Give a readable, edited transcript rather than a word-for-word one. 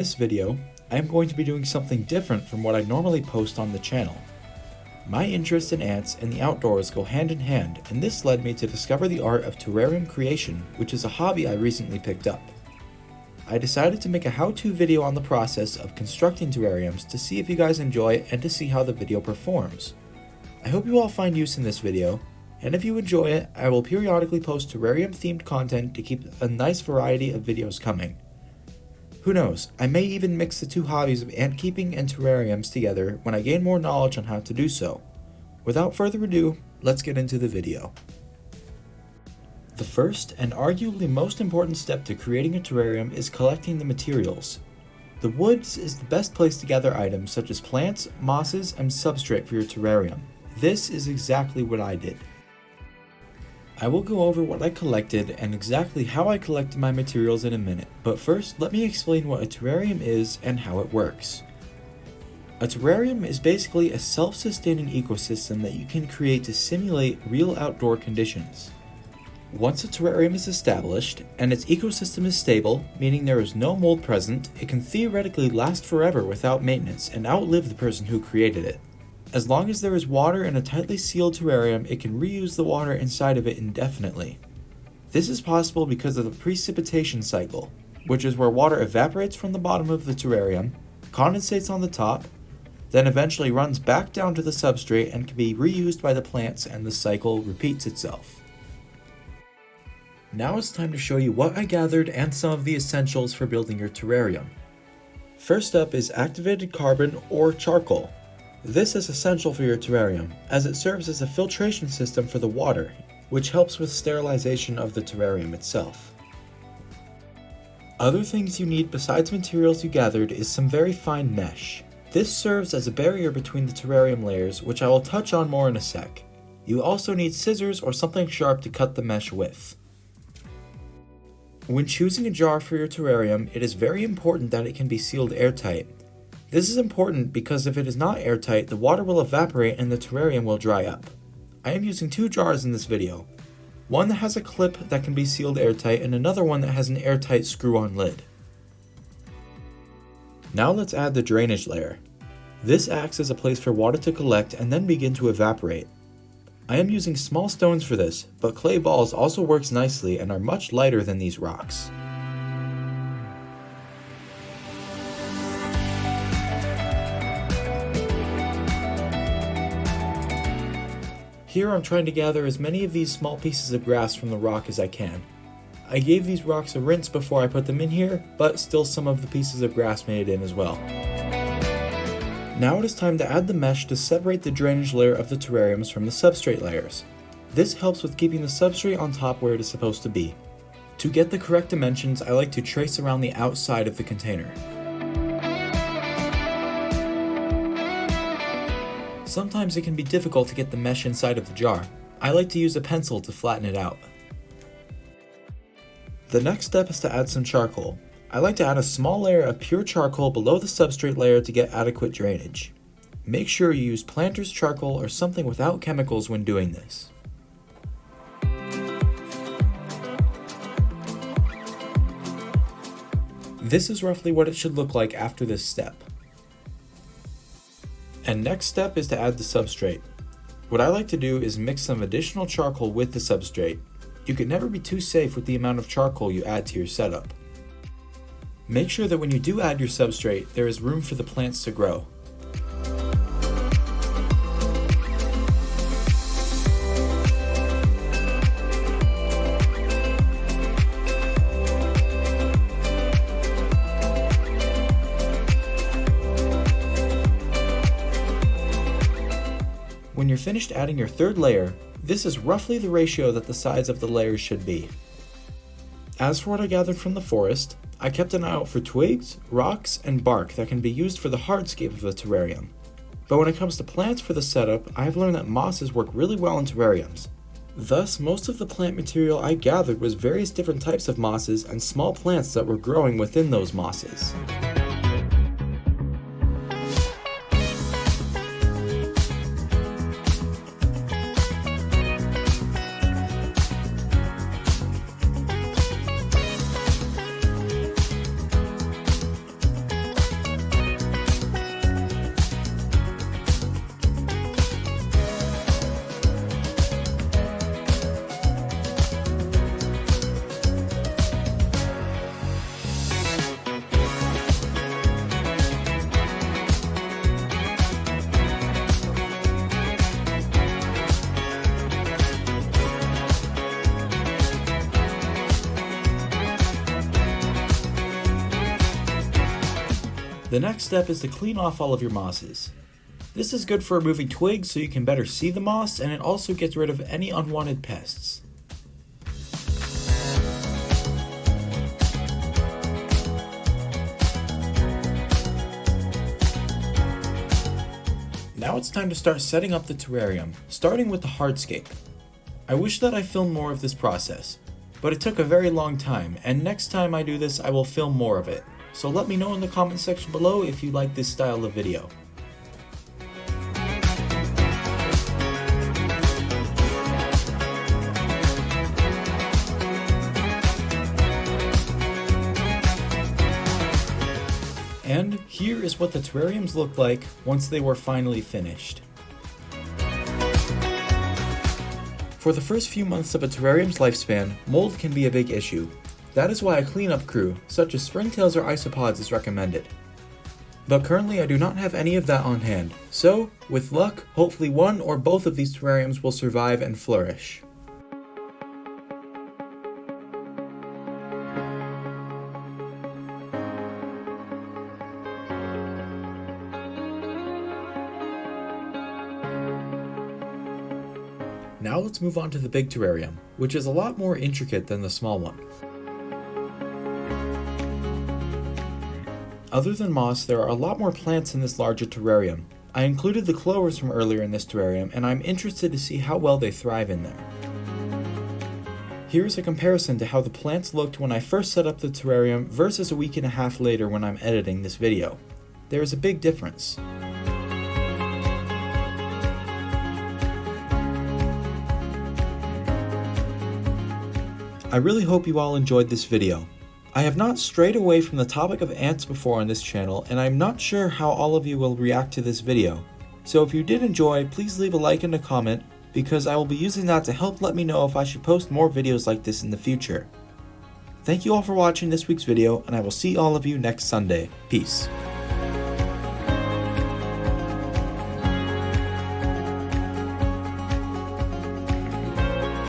this video, I am going to be doing something different from what I normally post on the channel. My interest in ants and the outdoors go hand in hand, and this led me to discover the art of terrarium creation, which is a hobby I recently picked up. I decided to make a how-to video on the process of constructing terrariums to see if you guys enjoy it and to see how the video performs. I hope you all find use in this video, and if you enjoy it, I will periodically post terrarium themed content to keep a nice variety of videos coming. Who knows, I may even mix the two hobbies of ant keeping and terrariums together when I gain more knowledge on how to do so. Without further ado, let's get into the video. The first and arguably most important step to creating a terrarium is collecting the materials. The woods is the best place to gather items such as plants, mosses, and substrate for your terrarium. This is exactly what I did. I will go over what I collected and exactly how I collected my materials in a minute, but first let me explain what a terrarium is and how it works. A terrarium is basically a self-sustaining ecosystem that you can create to simulate real outdoor conditions. Once a terrarium is established, and its ecosystem is stable, meaning there is no mold present, it can theoretically last forever without maintenance and outlive the person who created it. As long as there is water in a tightly sealed terrarium, it can reuse the water inside of it indefinitely. This is possible because of the precipitation cycle, which is where water evaporates from the bottom of the terrarium, condensates on the top, then eventually runs back down to the substrate and can be reused by the plants, and the cycle repeats itself. Now it's time to show you what I gathered and some of the essentials for building your terrarium. First up is activated carbon or charcoal. This is essential for your terrarium, as it serves as a filtration system for the water, which helps with sterilization of the terrarium itself. Other things you need besides materials you gathered is some very fine mesh. This serves as a barrier between the terrarium layers, which I will touch on more in a sec. You also need scissors or something sharp to cut the mesh with. When choosing a jar for your terrarium, it is very important that it can be sealed airtight. This is important because if it is not airtight, the water will evaporate and the terrarium will dry up. I am using two jars in this video. One that has a clip that can be sealed airtight and another one that has an airtight screw-on lid. Now let's add the drainage layer. This acts as a place for water to collect and then begin to evaporate. I am using small stones for this, but clay balls also works nicely and are much lighter than these rocks. Here I'm trying to gather as many of these small pieces of grass from the rock as I can. I gave these rocks a rinse before I put them in here, but still some of the pieces of grass made it in as well. Now it is time to add the mesh to separate the drainage layer of the terrariums from the substrate layers. This helps with keeping the substrate on top where it is supposed to be. To get the correct dimensions, I like to trace around the outside of the container. Sometimes it can be difficult to get the mesh inside of the jar. I like to use a pencil to flatten it out. The next step is to add some charcoal. I like to add a small layer of pure charcoal below the substrate layer to get adequate drainage. Make sure you use planter's charcoal or something without chemicals when doing this. This is roughly what it should look like after this step. And next step is to add the substrate. What I like to do is mix some additional charcoal with the substrate. You can never be too safe with the amount of charcoal you add to your setup. Make sure that when you do add your substrate, there is room for the plants to grow. When you're finished adding your third layer, this is roughly the ratio that the size of the layers should be. As for what I gathered from the forest, I kept an eye out for twigs, rocks, and bark that can be used for the hardscape of the terrarium. But when it comes to plants for the setup, I have learned that mosses work really well in terrariums. Thus, most of the plant material I gathered was various different types of mosses and small plants that were growing within those mosses. The next step is to clean off all of your mosses. This is good for removing twigs so you can better see the moss, and it also gets rid of any unwanted pests. Now it's time to start setting up the terrarium, starting with the hardscape. I wish that I filmed more of this process, but it took a very long time, and next time I do this I will film more of it. So let me know in the comment section below if you like this style of video. And here is what the terrariums looked like once they were finally finished. For the first few months of a terrarium's lifespan, mold can be a big issue. That is why a cleanup crew, such as springtails or isopods, is recommended. But currently I do not have any of that on hand, so, with luck, hopefully one or both of these terrariums will survive and flourish. Now let's move on to the big terrarium, which is a lot more intricate than the small one. Other than moss, there are a lot more plants in this larger terrarium. I included the clovers from earlier in this terrarium, and I'm interested to see how well they thrive in there. Here's a comparison to how the plants looked when I first set up the terrarium versus a week and a half later when I'm editing this video. There is a big difference. I really hope you all enjoyed this video. I have not strayed away from the topic of ants before on this channel, and I'm not sure how all of you will react to this video. So if you did enjoy, please leave a like and a comment, because I will be using that to help let me know if I should post more videos like this in the future. Thank you all for watching this week's video, and I will see all of you next Sunday. Peace.